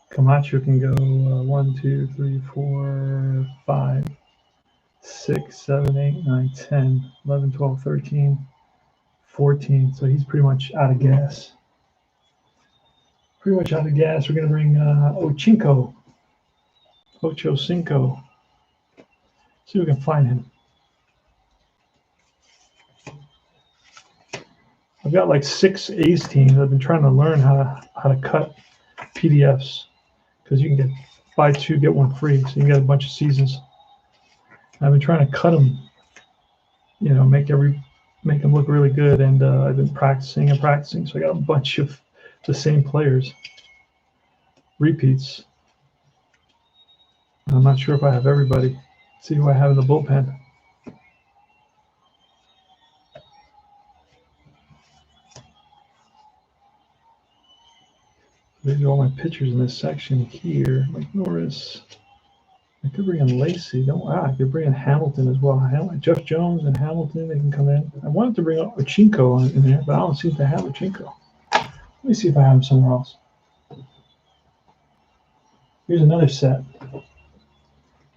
Camacho can go 1, 2, 3, 4, 5, 6, 7, 8, 9, 10, 11, 12, 13, 14. So he's pretty much out of gas. We're going to bring Ocho Cinco. See if we can find him. I've got like 6 A's teams. I've been trying to learn how to cut PDFs because you can get buy 2 get 1 free. So you get a bunch of seasons. I've been trying to cut them, make them look really good. And I've been practicing. So I got a bunch of the same players, repeats. I'm not sure if I have everybody. Let's see who I have in the bullpen. These are all my pitchers in this section here. Mike Norris. I could bring in Lacey. I could bring in Hamilton as well. Jeff Jones and Hamilton, they can come in. I wanted to bring Ochinko in there, but I don't seem to have Ochinko. Let me see if I have him somewhere else. Here's another set.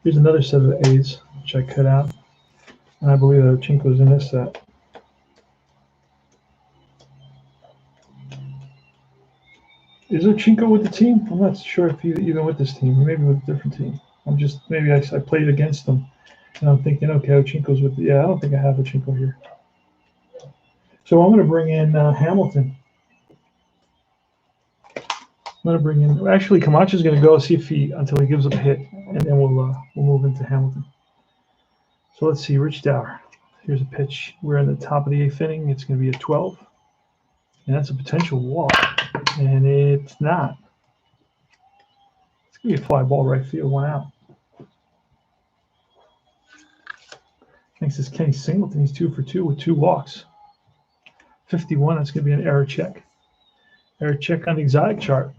Here's another set of A's, which I cut out. And I believe that Ochinko's in this set. Is Ochinko with the team? I'm not sure if he's even with this team. Maybe with a different team. Maybe I played against them. And I'm thinking, okay, Ochinko's with I don't think I have Ochinko here. So I'm going to bring in Hamilton. I'm going to bring in. Actually, Camacho's going to go see until he gives up a hit, and then we'll move into Hamilton. So let's see, Rich Dower. Here's a pitch. We're in the top of the 8th inning. It's going to be a 12, and that's a potential walk, and it's not. It's Be a fly ball right field, 1 out. Next is Kenny Singleton. He's 2 for 2 with 2 walks. 51. That's going to be an error check. Error check on the exotic chart.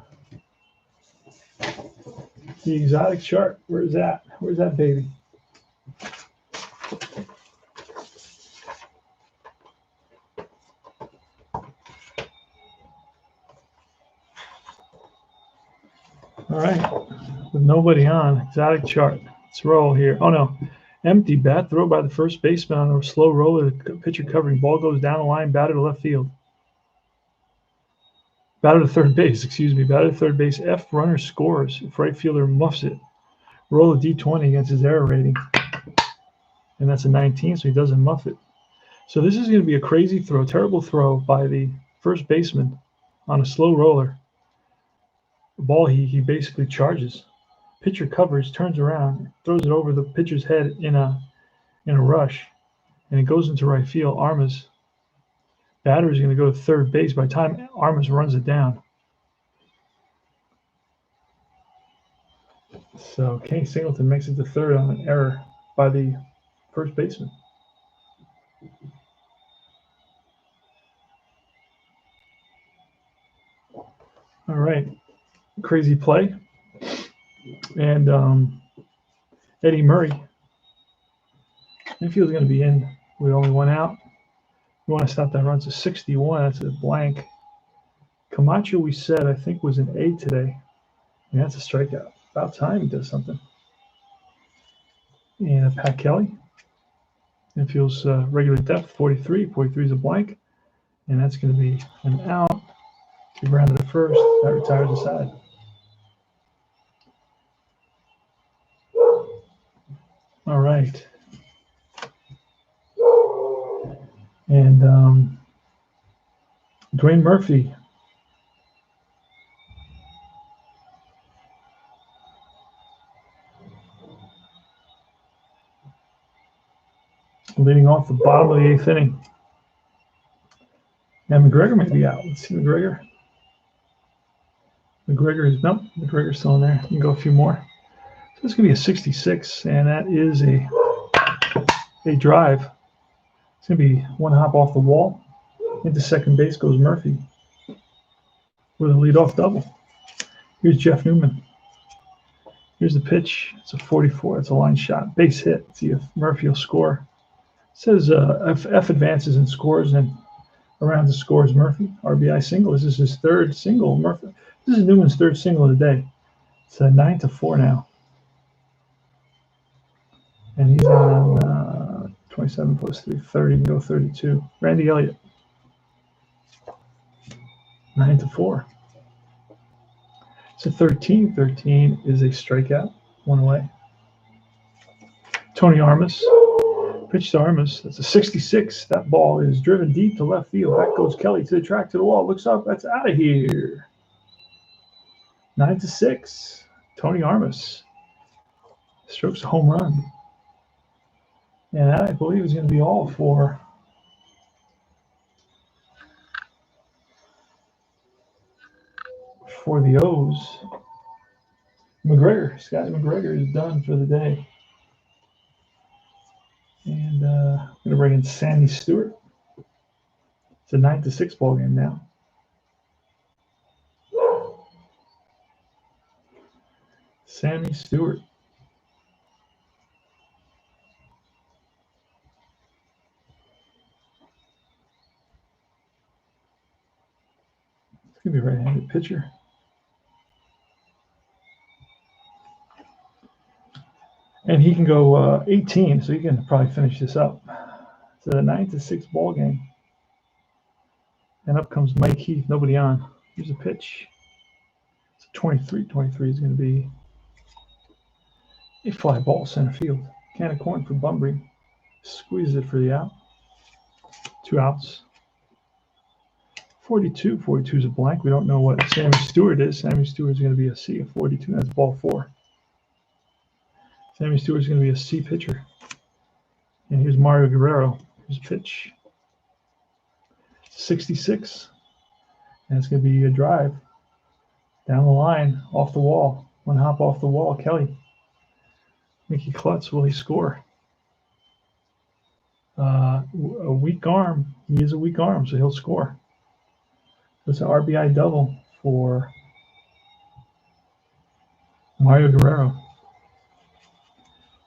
The exotic chart. Where's that? Where's that baby? All right. With nobody on, exotic chart. Let's roll here. Oh, no. Empty bat throw by the first baseman on a slow roller. The pitcher covering. Ball goes down the line, batter to left field. Batter to third base, excuse me. Batter to third base. F runner scores. If right fielder muffs it. Roll a D20 against his error rating. And that's a 19, so he doesn't muff it. So this is going to be a crazy throw, terrible throw by the first baseman on a slow roller. The ball he basically charges. Pitcher covers, turns around, throws it over the pitcher's head in a rush, and it goes into right field. Armas, batter is going to go to third base. By the time Armas runs it down. So Kenny Singleton makes it to third on an error by the first baseman. All right, crazy play. And Eddie Murray. Infield's going to be in with only 1 out. You want to stop that run to 61. That's a blank. Camacho, we said, I think was an A today. And that's a strikeout. About time he does something. And Pat Kelly. Infield's regular depth, 43. 43 is a blank. And that's going to be an out. He grounded at first. That retires the side. All right. And Dwayne Murphy. Leading off the bottom of the 8th inning. And McGregor may be out. Let's see McGregor. McGregor is, nope, McGregor's still in there. You can go a few more. So this is going to be a 66, and that is a drive. It's going to be 1 hop off the wall. Into second base goes Murphy with a leadoff double. Here's Jeff Newman. Here's the pitch. It's a 44. It's a line shot. Base hit. See if Murphy will score. It says F advances and scores, and around the scores Murphy. RBI single. This is his 3rd single. Murphy. This is Newman's 3rd single of the day. It's 9-4 now. And he's on 27 plus 3, 30. Can go 32. Randy Elliott. 9-4. It's a 13. 13 is a strikeout. 1 away. Tony Armas. Pitch to Armas. That's a 66. That ball is driven deep to left field. Back goes Kelly to the track, to the wall. Looks up. That's out of here. 9-6. Tony Armas strokes a home run. And that, I believe, is going to be all for the O's. McGregor, Scott McGregor is done for the day. And I'm going to bring in Sammy Stewart. It's a 9-6 ball game now. Sammy Stewart. It's going to be a right-handed pitcher. And he can go 18, so he can probably finish this up. It's a 9-6 ball game. And up comes Mike Heath, nobody on. Here's a pitch. It's a 23. 23 is going to be a fly ball center field. Can of corn for Bunbury. Squeezes it for the out. 2 outs. 42. 42 is a blank. We don't know what Sammy Stewart is. Sammy Stewart is going to be a C of 42. That's ball 4. Sammy Stewart is going to be a C pitcher. And here's Mario Guerrero. Here's a pitch. 66. And it's going to be a drive down the line, off the wall. One hop off the wall, Kelly. Mickey Klutz, will he score? A weak arm. He is a weak arm, so he'll score. It's an RBI double for Mario Guerrero.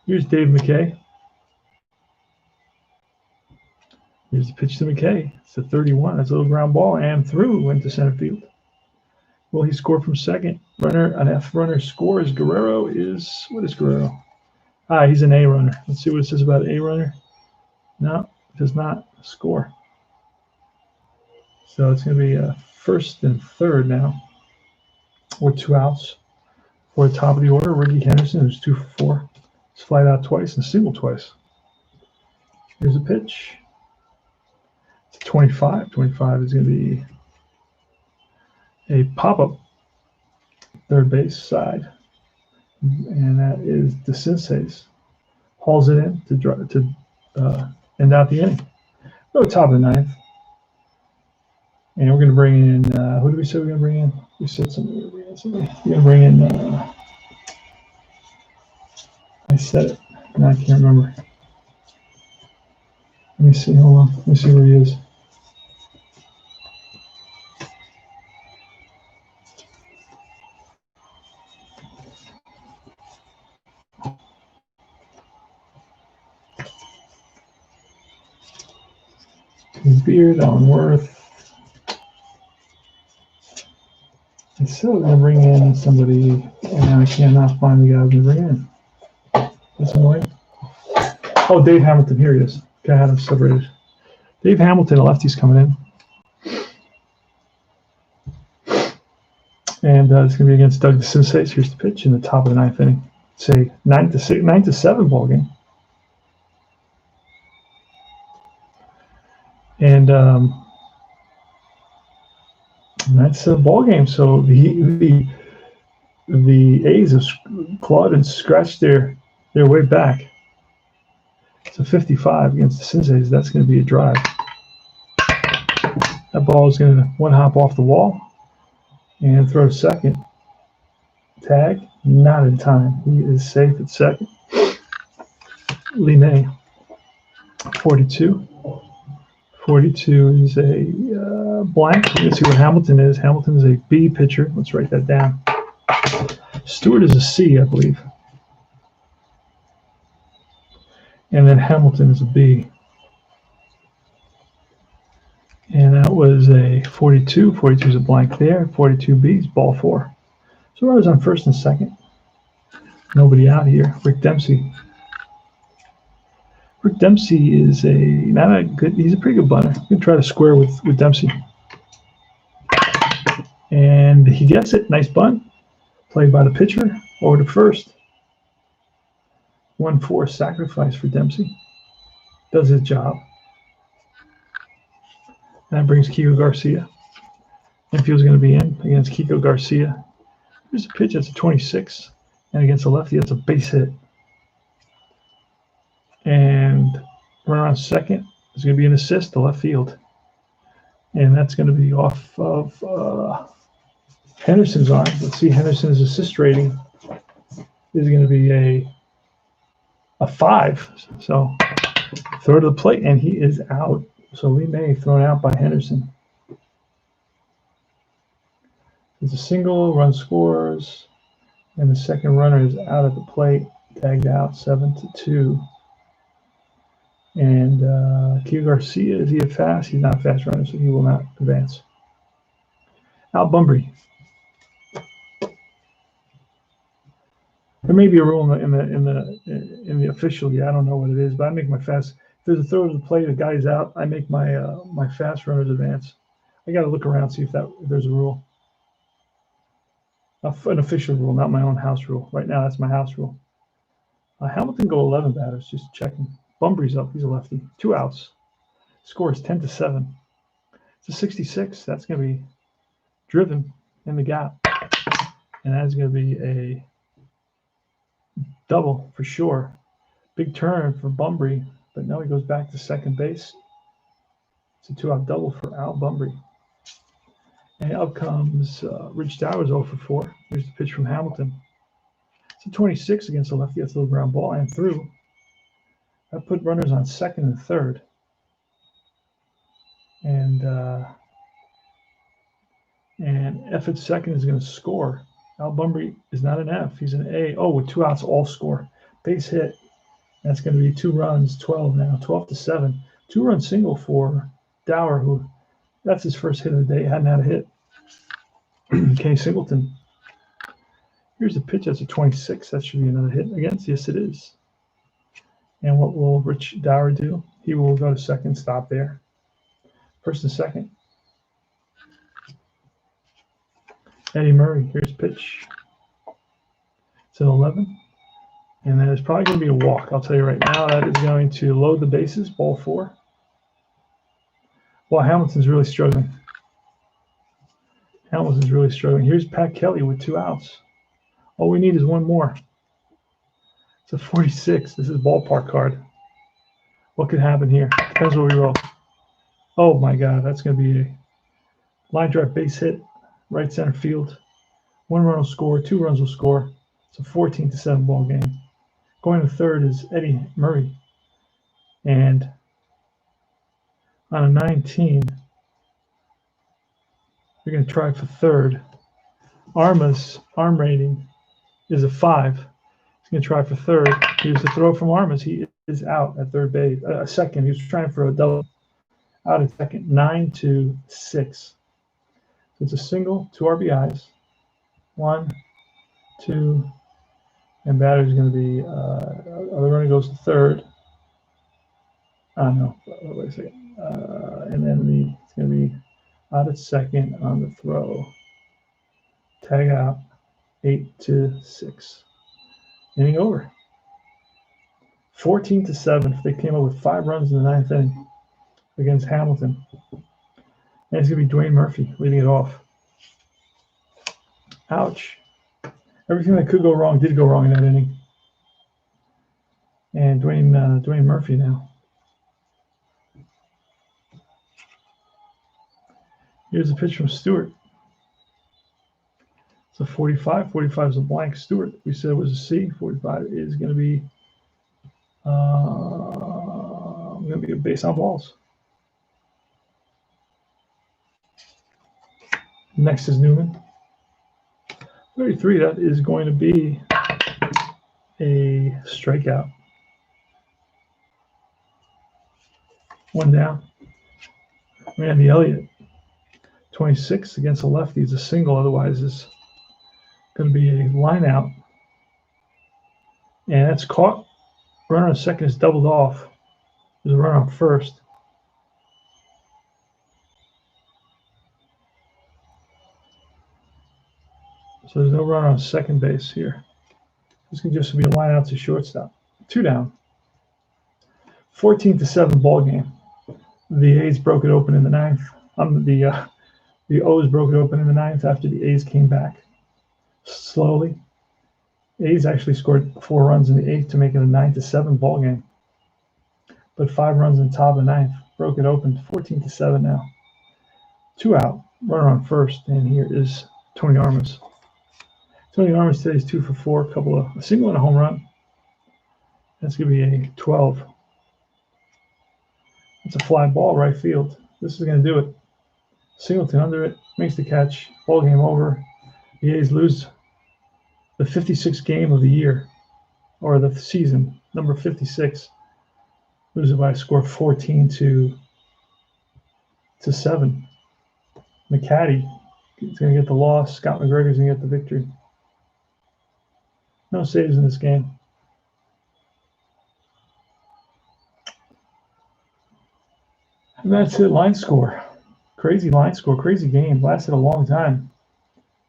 Here's Dave McKay. Here's the pitch to McKay. It's a 31. That's a little ground ball and through into center field. Will he score from second? An F runner scores. Guerrero is, what is Guerrero? He's an A runner. Let's see what it says about A runner. No, it does not score. So it's going to be a first and third now, with 2 outs. For the top of the order, Ricky Henderson, who's 2 for 4. He's flied out twice and single twice. Here's a pitch. It's 25. 25 is going to be a pop-up third base side. And that is DeCinces. Hauls it in to end out the inning. Go top of the ninth. And we're going to bring in, who did we say we're going to bring in? We said something. We're going to bring in, I said it. No, I can't remember. Let me see. Hold on. Let me see where he is. Beard, Alan Worth. I said we're going to bring in somebody, and I cannot find the guy we're going to bring in. That's annoying. Oh, Dave Hamilton. Here he is. Okay, I had him separated. Dave Hamilton, a lefty's coming in. And it's going to be against Doug DeCinces. Here's the pitch in the top of the ninth inning. It's a 9-7 ball game. And that's a ball game. So the A's have clawed and scratched their way back. It's a 55 against the DeCinces. That's going to be a drive. That ball is going to one hop off the wall and throw to second. Tag, not in time. He is safe at second. Lee May, 42. 42 is a blank. Let's see what Hamilton is. Hamilton is a B pitcher. Let's write that down. Stewart is a C, I believe. And then Hamilton is a B. And that was a 42. 42 is a blank there. 42B is ball 4. So runners on first and second. Nobody out here. Rick Dempsey. Rick Dempsey is he's a pretty good bunter. I'm going to try to square with Dempsey. And he gets it. Nice bunt. Played by the pitcher over to first. 1-4 sacrifice for Dempsey. Does his job. And that brings Kiko Garcia. Infield's going to be in against Kiko Garcia. Here's a pitch. That's a 26. And against a lefty, that's a base hit. And runner on second is going to be an assist to left field. And that's going to be off of Henderson's arm. Let's see, Henderson's assist rating is going to be a 5. So throw to the plate, and he is out. So Lee May thrown out by Henderson. It's a single, run scores, and the second runner is out at the plate, tagged out 7-2. And Kiko Garcia, is he a fast? He's not a fast runner, so he will not advance. Al Bunbury. There may be a rule in the official. I don't know what it is, but I make my fast. If there's a throw to the plate, the guy's out. I make my my fast runners advance. I got to look around see if there's a rule, an official rule, not my own house rule. Right now, that's my house rule. Hamilton go 11 batters, just checking. Bunbury's up. He's a lefty. 2 outs. Score is 10-7. It's a 66. That's going to be driven in the gap, and that's going to be a double for sure. Big turn for Bunbury, but now he goes back to second base. It's a 2-out double for Al Bunbury. And up comes Rich Dowers 0 for 4. Here's the pitch from Hamilton. It's a 26 against the lefty. That's a little ground ball and through. I put runners on second and third. And F at second is going to score. Al Bunbury is not an F. He's an A. Oh, with 2 outs, all score. Base hit. That's going to be 2 runs, 12 now, 12-7. 2-run single for Dower, who that's his first hit of the day. Hadn't had a hit. Kenny Singleton. Here's a pitch. That's a 26. That should be another hit against. Yes, it is. And what will Rich Dower do? He will go to second, stop there. First and second. Eddie Murray. Here's pitch. It's an 11. And that is probably going to be a walk. I'll tell you right now, that is going to load the bases, ball 4. Well, Hamilton's really struggling. Here's Pat Kelly with 2 outs. All we need is 1 more. It's a 46. This is ballpark card. What could happen here? Depends what we roll. Oh my God, that's going to be a line drive base hit, right center field. 1 run will score, 2 runs will score. It's a 14-7 ball game. Going to third is Eddie Murray. And on a 19, we're going to try for third. Arma's arm rating is a 5. He's going to try for third. Here's the throw from Armas. He is out at third base. Second. He was trying for a double. Out at second. 9-6. So it's a single, 2 RBIs. 1, 2, and batter's going to be other runner goes to third. No, wait a second. And then it's going to be out at second on the throw. Tag out. 8-6. Inning over. 14-7. They came up with 5 runs in the 9th inning against Hamilton. And it's going to be Dwayne Murphy leading it off. Ouch. Everything that could go wrong did go wrong in that inning. And Dwayne Murphy now. Here's a pitch from Stewart. It's a 45. 45 is a blank. Stewart, we said it was a C. 45 is going to be a base on balls. Next is Newman. 33, that is going to be a strikeout. 1 down. Randy Elliott, 26 against the lefty is a single, otherwise it's going to be a line out. And that's caught. Runner on second is doubled off. There's a runner on first. So there's no runner on second base here. This can just be a line out to shortstop. 2 down. 14-7 ball game. The A's broke it open in the 9th. The O's broke it open in the 9th after the A's came back slowly. A's actually scored 4 runs in the 8th to make it a 9-7 ball game. But 5 runs in top of 9th broke it open. 14-7 now. 2 out. Runner on first, and here is Tony Armas. Tony Armas today is 2 for 4, a single and a home run. That's going to be a 12. It's a fly ball, right field. This is going to do it. Singleton under it, makes the catch. Ball game over. The A's lose the 56th game of the year, or the season, number 56. Lose it by a score of 14-7. McCaddy is going to get the loss. Scott McGregor is going to get the victory. No saves in this game. And that's it. Line score. Crazy line score. Crazy game. Lasted a long time.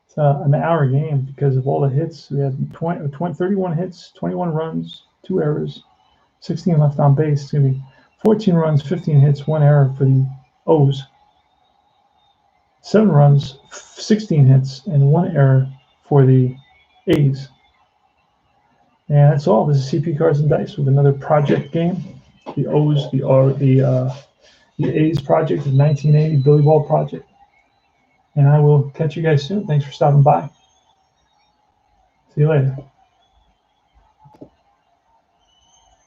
It's an hour game because of all the hits. We had 31 hits, 21 runs, 2 errors, 16 left on base. It's going to be 14 runs, 15 hits, 1 error for the O's. 7 runs, 16 hits, and 1 error for the A's. And that's all. This is CP Cards and Dice with another project game. The O's, the A's project, the 1980 Billy Ball project. And I will catch you guys soon. Thanks for stopping by. See you later.